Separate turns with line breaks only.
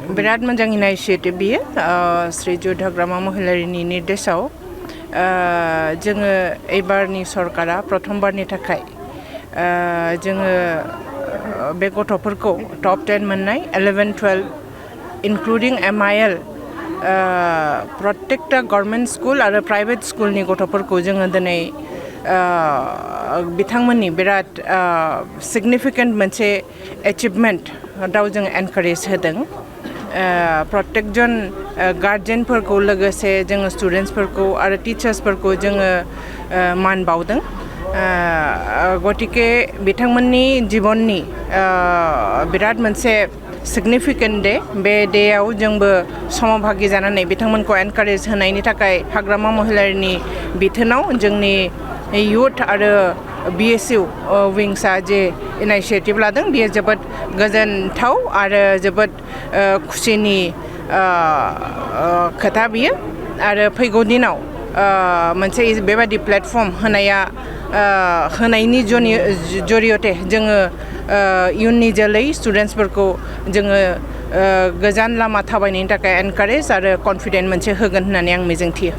बिराद मोजां इनिशिएटिभ बियो श्रीजुत हाग्रामा महिलारिनि निर्देशआव जोङो एबारनि सरकारा प्रथमबारनि थाखाय जोङो बे गथ'फोरखौ टप 10 मोननाय 11-12 इनक्लुडिं MIL प्रत्येकटा गभर्नमेन्ट स्कुल आरो प्राइवेट स्कुलनि गथ'फोरखौ जोङो दिनै बिथांमोननि बिराद सिगनिफिकेन्ट मोनसे एचिभमेन्ट दाव जों एनकारेज होदों प्रत्येकजन गार्जेनफोरखौ लोगोसे जोङो स्टुडेन्ट्सफोरखौ आरो टिचार्सफोरखौ जोङो मान बावदों गतिके बिथांमोननि जिबननि बिराद मोनसे सिगनिफिकेन्ट डे बे डेआव जोंबो समभागि जानानै बिथांमोनखौ एनकारेज होनायनि थाखाय हाग्रामा महिलारिनि बिथोनाव जोंनि युथ आरो BSU विंसआ जे इनिशिएटिभ लादों बेयो जोबोद गोजोनथाव आरो जोबोद खुसिनि खोथा बियो आरो फैगौ दिनाव मोनसे बेबादि प्लेटफर्म होनायनि जरियते जोङो इयुननि जोलै स्टुडेन्ट्सफोरखौ जोङो गोजान लामा थाबायनायनि थाखाय एनकारेज आरो कनफिडेन्ट मोनसे होगोन होननानै आं मिजिंथियो